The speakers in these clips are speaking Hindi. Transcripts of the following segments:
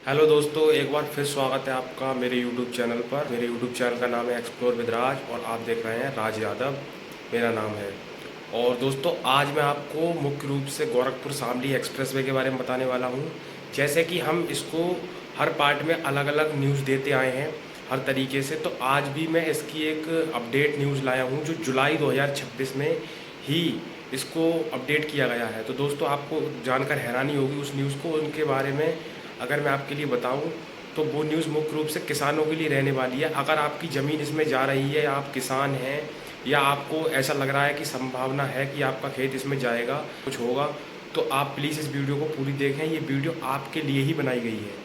हेलो दोस्तों, एक बार फिर स्वागत है आपका मेरे यूट्यूब चैनल पर। मेरे यूट्यूब चैनल का नाम है एक्सप्लोर विद राज और आप देख रहे हैं राज यादव, मेरा नाम है। और दोस्तों, आज मैं आपको मुख्य रूप से गोरखपुर शामली एक्सप्रेसवे के बारे में बताने वाला हूँ। जैसे कि हम इसको हर पार्ट में अलग अलग न्यूज़ देते आए हैं हर तरीके से, तो आज भी मैं इसकी एक अपडेट न्यूज़ लाया हूँ जो जुलाई 2026 में ही इसको अपडेट किया गया है। तो दोस्तों, आपको जानकर हैरानी होगी उस न्यूज़ को, उनके बारे में अगर मैं आपके लिए बताऊं तो वो न्यूज़ मुख्य रूप से किसानों के लिए रहने वाली है। अगर आपकी ज़मीन इसमें जा रही है, आप किसान हैं या आपको ऐसा लग रहा है कि संभावना है कि आपका खेत इसमें जाएगा, कुछ होगा, तो आप प्लीज़ इस वीडियो को पूरी देखें। ये वीडियो आपके लिए ही बनाई गई है।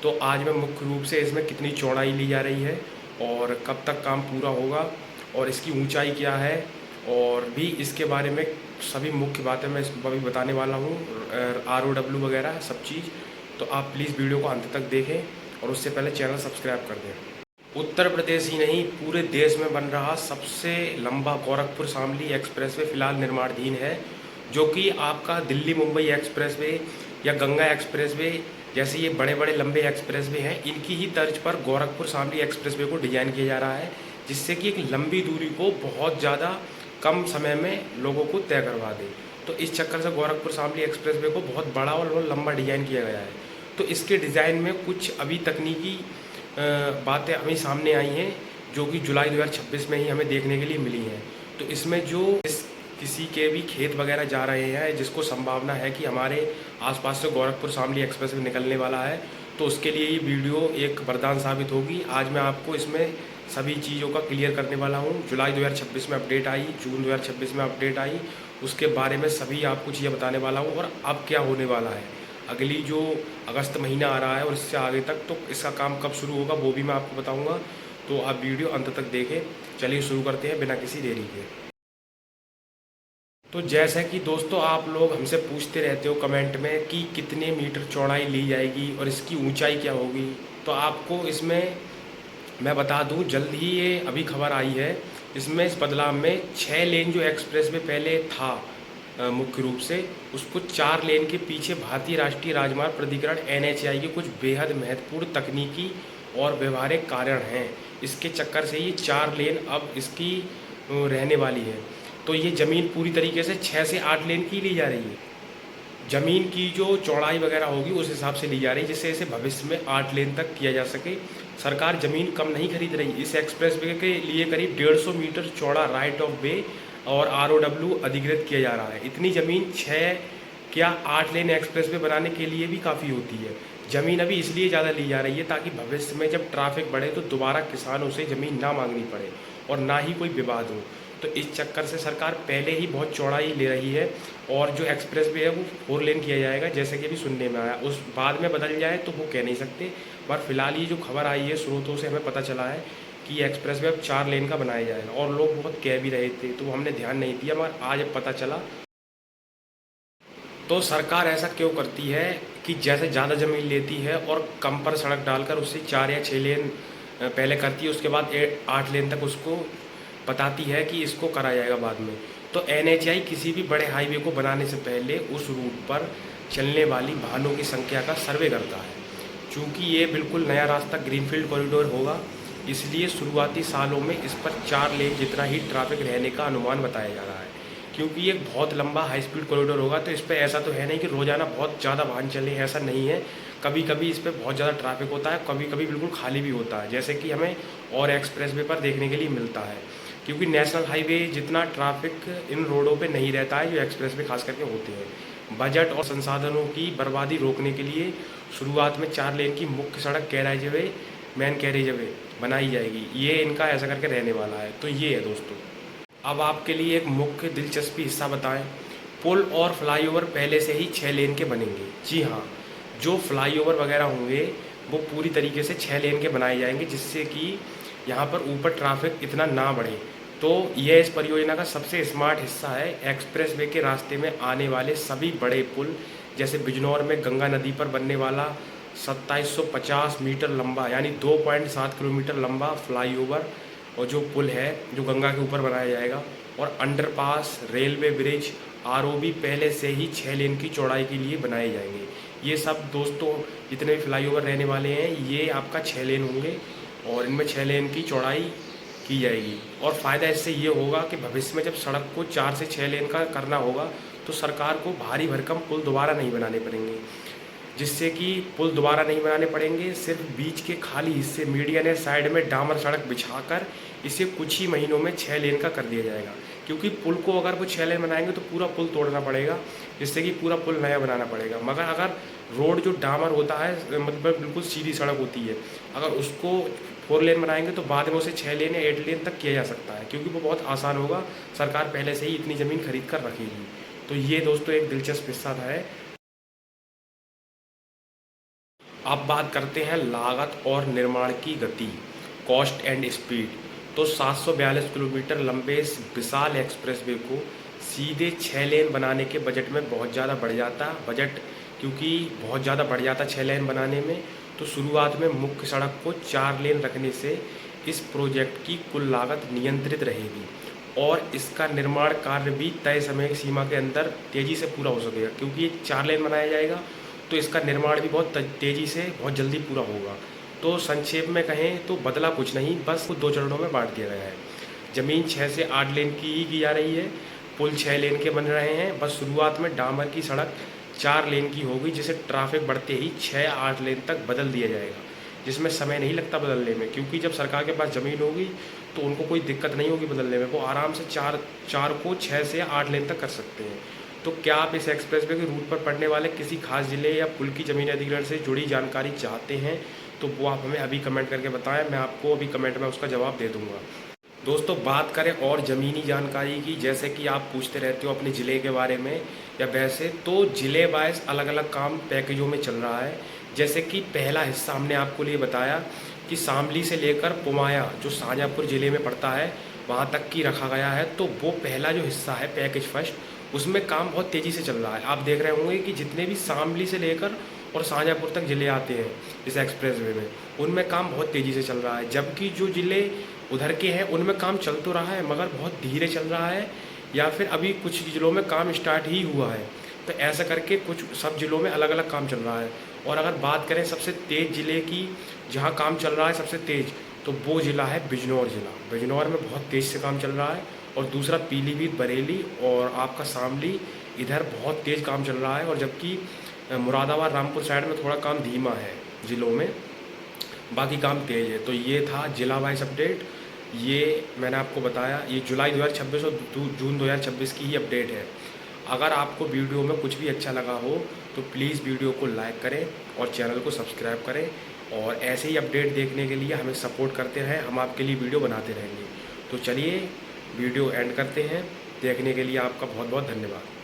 तो आज मैं मुख्य रूप से इसमें कितनी चौड़ाई ली जा रही है और कब तक काम पूरा होगा और इसकी ऊंचाई क्या है और भी इसके बारे में सभी मुख्य बातें मैं अभी बताने वाला हूँ, ROW वगैरह सब चीज़। तो आप प्लीज़ वीडियो को अंत तक देखें और उससे पहले चैनल सब्सक्राइब कर दें। उत्तर प्रदेश ही नहीं, पूरे देश में बन रहा सबसे लंबा गोरखपुर शामली एक्सप्रेसवे फिलहाल निर्माणाधीन है, जो कि आपका दिल्ली मुंबई एक्सप्रेसवे या गंगा एक्सप्रेसवे जैसे ये बड़े बड़े लंबे एक्सप्रेसवे हैं, इनकी ही तर्ज पर गोरखपुर शामली एक्सप्रेसवे को डिज़ाइन किया जा रहा है, जिससे कि एक लंबी दूरी को बहुत ज़्यादा कम समय में लोगों को तय करवा दे। तो इस चक्कर से गोरखपुर शामली एक्सप्रेसवे को बहुत बड़ा और लंबा डिज़ाइन किया गया है। तो इसके डिज़ाइन में कुछ अभी तकनीकी बातें हमें सामने आई हैं जो कि जुलाई 2026 में ही हमें देखने के लिए मिली हैं। तो इसमें जो किसी के भी खेत वगैरह जा रहे हैं जिसको संभावना है कि हमारे आसपास से गोरखपुर शामली एक्सप्रेस में निकलने वाला है, तो उसके लिए ये वीडियो एक वरदान साबित होगी। आज मैं आपको इसमें सभी चीज़ों का क्लियर करने वाला हूँ। जुलाई 2026 में अपडेट आई, जून 2026 में अपडेट आई, उसके बारे में सभी आपको चीज़ें बताने वाला हूँ और अब क्या होने वाला है अगली जो अगस्त महीना आ रहा है और इससे आगे तक, तो इसका काम कब शुरू होगा वो भी मैं आपको बताऊंगा। तो आप वीडियो अंत तक देखें। चलिए शुरू करते हैं बिना किसी देरी के। तो जैसे कि दोस्तों, आप लोग हमसे पूछते रहते हो कमेंट में कि कितने मीटर चौड़ाई ली जाएगी और इसकी ऊंचाई क्या होगी, तो आपको इसमें मैं बता दूं, जल्द ही ये अभी खबर आई है। इसमें इस बदलाव में 6 लेन जो एक्सप्रेस में पहले था मुख्य रूप से, उसको 4 लेन के पीछे भारतीय राष्ट्रीय राजमार्ग प्राधिकरण NHAI के कुछ बेहद महत्वपूर्ण तकनीकी और व्यवहारिक कारण हैं। इसके चक्कर से ये 4 लेन अब इसकी रहने वाली है। तो ये ज़मीन पूरी तरीके से 6 से 8 लेन की ली जा रही है। ज़मीन की जो चौड़ाई वगैरह होगी उस हिसाब से ली जा रही है, जिससे इसे भविष्य में 8 लेन तक किया जा सके। सरकार ज़मीन कम नहीं खरीद रही। इस एक्सप्रेसवे के लिए करीब 150 मीटर चौड़ा राइट ऑफ वे और ROW अधिकृत किया जा रहा है। इतनी ज़मीन 6 या 8 लेन एक्सप्रेसवे बनाने के लिए भी काफ़ी होती है। ज़मीन अभी इसलिए ज़्यादा ली जा रही है ताकि भविष्य में जब ट्रैफिक बढ़े तो दोबारा किसानों से ज़मीन ना मांगनी पड़े और ना ही कोई विवाद हो। तो इस चक्कर से सरकार पहले ही बहुत चौड़ाई ले रही है और जो एक्सप्रेसवे है वो 4 लेन किया जाएगा, जैसे कि अभी सुनने में आया। उस बाद में बदल जाए तो वो कह नहीं सकते, पर फिलहाल ये जो खबर आई है स्रोतों से हमें पता चला है कि एक्सप्रेसवे अब 4 लेन का बनाया जाएगा। और लोग बहुत कह भी रहे थे तो हमने ध्यान नहीं दिया, मगर आज पता चला। तो सरकार ऐसा क्यों करती है कि जैसे ज़्यादा ज़मीन लेती है और कम पर सड़क डालकर उससे 4 या 6 लेन पहले करती है, उसके बाद 8 लेन तक उसको बताती है कि इसको करा जाएगा बाद में। तो NHAI किसी भी बड़े हाईवे को बनाने से पहले उस रूट पर चलने वाली वाहनों की संख्या का सर्वे करता है। चूँकि ये बिल्कुल नया रास्ता ग्रीनफील्ड कॉरिडोर होगा, इसलिए शुरुआती सालों में इस पर 4 लेन जितना ही ट्रैफिक रहने का अनुमान बताया जा रहा है। क्योंकि ये बहुत लंबा हाई स्पीड कॉरिडोर होगा, तो इस पर ऐसा तो है नहीं कि रोज़ाना बहुत ज़्यादा वाहन चले, ऐसा नहीं है। कभी कभी इस पर बहुत ज़्यादा ट्रैफिक होता है, कभी कभी बिल्कुल खाली भी होता है, जैसे कि हमें और एक्सप्रेसवे पर देखने के लिए मिलता है। क्योंकि नेशनल हाईवे जितना ट्रैफिक इन रोडों पे नहीं रहता है जो एक्सप्रेसवे खास करके होते हैं। बजट और संसाधनों की बर्बादी रोकने के लिए शुरुआत में 4 लेन की मुख्य सड़क कैरेजवे, मेन कैरेजवे बनाई जाएगी। ये इनका ऐसा करके रहने वाला है। तो ये है दोस्तों। अब आपके लिए एक मुख्य दिलचस्पी हिस्सा बताएं। पुल और फ्लाईओवर पहले से ही 6 लेन के बनेंगे। जी हाँ, जो फ्लाईओवर वगैरह होंगे वो पूरी तरीके से 6 लेन के बनाए जाएंगे, जिससे कि यहाँ पर ऊपर ट्रैफिक इतना ना बढ़े। तो यह इस परियोजना का सबसे स्मार्ट हिस्सा है। एक्सप्रेसवे के रास्ते में आने वाले सभी बड़े पुल, जैसे बिजनौर में गंगा नदी पर बनने वाला 2750 मीटर लंबा यानी 2.7 किलोमीटर लंबा फ्लाईओवर और जो पुल है जो गंगा के ऊपर बनाया जाएगा, और अंडरपास, रेलवे ब्रिज, ROB पहले से ही 6 लेन की चौड़ाई के लिए बनाए जाएंगे। ये सब दोस्तों जितने भी फ्लाईओवर रहने वाले हैं ये आपका 6 लेन होंगे और इनमें 6 लेन की चौड़ाई की जाएगी। और फ़ायदा इससे ये होगा कि भविष्य में जब सड़क को 4 से 6 लेन का करना होगा तो सरकार को भारी भरकम पुल दोबारा नहीं बनाने पड़ेंगे, जिससे कि पुल दोबारा नहीं बनाने पड़ेंगे। सिर्फ बीच के खाली हिस्से मीडियन साइड में डामर सड़क बिछाकर इसे कुछ ही महीनों में 6 लेन का कर दिया जाएगा, क्योंकि पुल को अगर वो 6 लेन बनाएंगे तो पूरा पुल तोड़ना पड़ेगा, जिससे कि पूरा पुल नया बनाना पड़ेगा। मगर अगर रोड जो डामर होता है मतलब बिल्कुल सीधी सड़क होती है, अगर उसको 4 लेन बनाएंगे तो बाद में उसे 6 लेन या 8 लेन तक किया जा सकता है, क्योंकि वो बहुत आसान होगा। सरकार पहले से ही इतनी ज़मीन खरीद कर रखेगी। तो ये दोस्तों एक दिलचस्प हिस्सा है। अब बात करते हैं लागत और निर्माण की गति, कॉस्ट एंड स्पीड। तो 742 किलोमीटर लंबे इस विशाल एक्सप्रेसवे को सीधे 6 लेन बनाने के बजट में बहुत ज़्यादा बढ़ जाता बजट, क्योंकि बहुत ज़्यादा बढ़ जाता 6 लेन बनाने में। तो शुरुआत में मुख्य सड़क को 4 लेन रखने से इस प्रोजेक्ट की कुल लागत नियंत्रित रहेगी और इसका निर्माण कार्य भी तय समय सीमा के अंदर तेज़ी से पूरा हो सकेगा, क्योंकि ये 4 लेन बनाया जाएगा तो इसका निर्माण भी बहुत तेज़ी से बहुत जल्दी पूरा होगा। तो संक्षेप में कहें तो बदला कुछ नहीं, बस 2 चरणों में बांट दिया गया है। ज़मीन 6 से 8 लेन की ही की जा रही है, पुल 6 लेन के बन रहे हैं। बस शुरुआत में डामर की सड़क 4 लेन की होगी, जिसे ट्रैफिक बढ़ते ही 6-8 लेन तक बदल दिया जाएगा, जिसमें समय नहीं लगता बदलने में, क्योंकि जब सरकार के पास ज़मीन होगी तो उनको कोई दिक्कत नहीं होगी बदलने में। वो आराम से 4 को 6 से 8 लेन तक कर सकते हैं। तो क्या आप इस एक्सप्रेसवे के रूट पर पड़ने वाले किसी खास ज़िले या पुल की ज़मीन अधिग्रहण से जुड़ी जानकारी चाहते हैं तो वो आप हमें अभी कमेंट करके बताएं, मैं आपको अभी कमेंट में उसका जवाब दे दूंगा। दोस्तों बात करें और ज़मीनी जानकारी की, जैसे कि आप पूछते रहते हो अपने ज़िले के बारे में या वैसे, तो ज़िले वाइज अलग अलग काम पैकेजों में चल रहा है। जैसे कि पहला हिस्सा हमने आपको लिए बताया कि शामली से लेकर पुमाया जो शाहजहाँपुर ज़िले में पड़ता है वहाँ तक की रखा गया है। तो वो पहला जो हिस्सा है पैकेज फर्स्ट, उसमें काम बहुत तेज़ी से चल रहा है। आप देख रहे होंगे कि जितने भी शामली से लेकर और शाहजहाँपुर तक ज़िले आते हैं इस एक्सप्रेसवे में, उनमें काम बहुत तेज़ी से चल रहा है। जबकि जो ज़िले उधर के हैं उनमें काम चल तो रहा है मगर बहुत धीरे चल रहा है, या फिर अभी कुछ ज़िलों में काम स्टार्ट ही हुआ है। तो ऐसा करके कुछ सब ज़िलों में अलग अलग काम चल रहा है। और अगर बात करें सबसे तेज़ ज़िले की जहाँ काम चल रहा है सबसे तेज़, तो वो ज़िला है बिजनौर ज़िला। बिजनौर में बहुत तेज़ से काम चल रहा है। और दूसरा पीलीभीत, बरेली और आपका शामली, इधर बहुत तेज़ काम चल रहा है। और जबकि मुरादाबाद, रामपुर साइड में थोड़ा काम धीमा है ज़िलों में, बाकी काम तेज़ है। तो ये था ज़िला वाइज अपडेट, ये मैंने आपको बताया। ये जुलाई 2026 और जून 2026 की ही अपडेट है। अगर आपको वीडियो में कुछ भी अच्छा लगा हो तो प्लीज़ वीडियो को लाइक करें और चैनल को सब्सक्राइब करें, और ऐसे ही अपडेट देखने के लिए हमें सपोर्ट करते रहें, हम आपके लिए वीडियो बनाते रहेंगे। तो चलिए वीडियो एंड करते हैं। देखने के लिए आपका बहुत बहुत धन्यवाद।